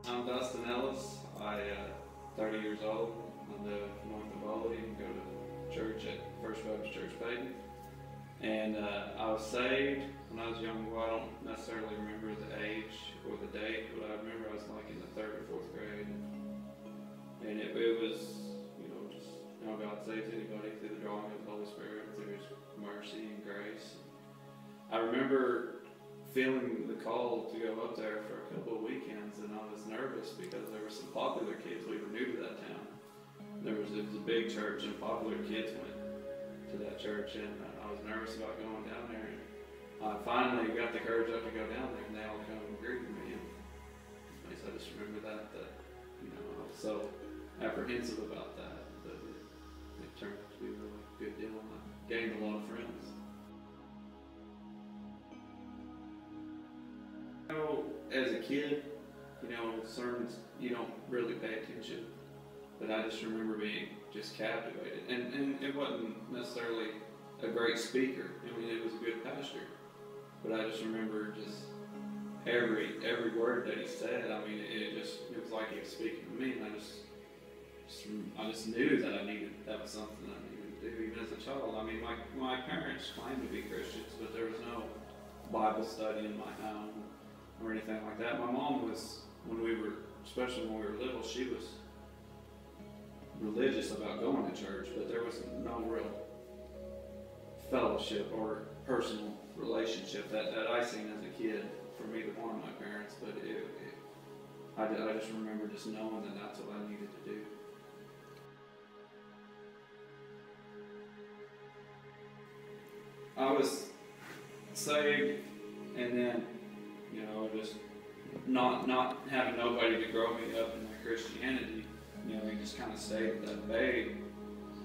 I'm Dustin Ellis. I'm 30 years old. I live north of Oley and go to church at First Baptist Church Peyton. And I was saved when I was young. Well, I don't necessarily remember the age or the date, but I remember I was like in the 3rd or 4th grade. And it was, just how God saves anybody through the drawing of the Holy Spirit, through His mercy and grace. I remember feeling the call to go up there for a couple of weekends, and I was nervous because there were some popular kids. We were new to that town. It was a big church, and popular kids went to that church, and I was nervous about going down there. And I finally got the courage up to go down there, and they all come and greeted me. And I just remember that I was so apprehensive about that, but it turned out to be a really good deal, and I gained a lot of friends. As a kid, sermons, you don't really pay attention, but I just remember being just captivated. And it wasn't necessarily a great speaker. I mean, it was a good pastor, but I just remember just every word that he said. I mean, it was like he was speaking to me, and I just knew that that was something I needed to do even as a child. I mean, my parents claimed to be Christians, but there was no Bible study in my home or anything like that. My mom was, especially when we were little, she was religious about going to church, but there was no real fellowship or personal relationship that I seen as a kid from either one of my parents. But I just remember just knowing that that's what I needed to do. I was saved, and then just not having nobody to grow me up in my Christianity. You just kind of stayed at that babe,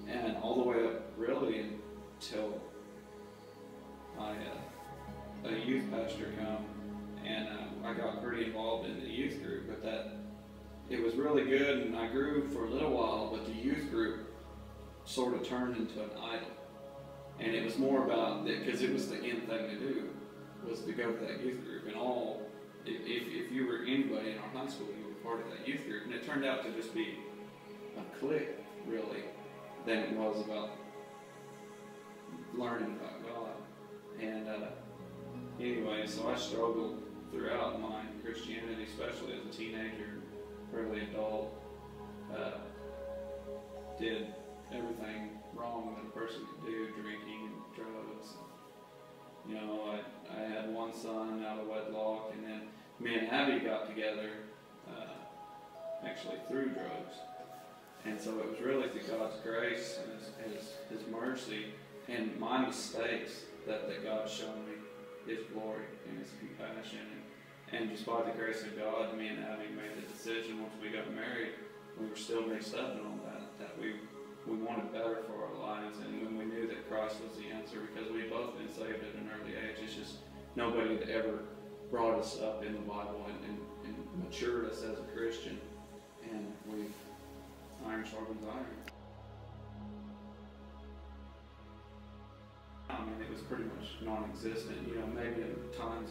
and all the way up really until a youth pastor come, and I got pretty involved in the youth group. But it was really good, and I grew for a little while. But the youth group sort of turned into an idol, and it was more about because it was the end thing to do, was to go to that youth group. And if you were anybody in our high school, you were part of that youth group. And it turned out to just be a clique, really, than it was about learning about God. And anyway, so I struggled throughout my Christianity, especially as a teenager, early adult. Did everything wrong that a person could do, drinking and drugs. I had one son out of wedlock, and then me and Abby got together actually through drugs. And so it was really through God's grace and His mercy and my mistakes that God showed me His glory and His compassion. And just by the grace of God, me and Abby made the decision once we got married. We were still mixed up in all that we wanted better for our lives, and when we knew that Christ was the answer, because we had both been saved at an early age. It's just nobody had ever brought us up in the Bible and matured us as a Christian, and iron sharpens iron. I mean, it was pretty much non-existent. Maybe in times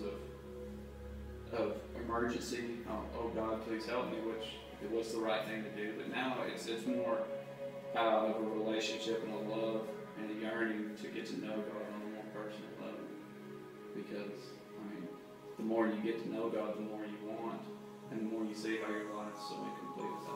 of emergency, oh God, please help me, which it was the right thing to do. But now it's more out of a relationship and a love and a yearning to get to know God on a more personal level. Because, the more you get to know God, the more you want, and the more you see how your life is so incomplete without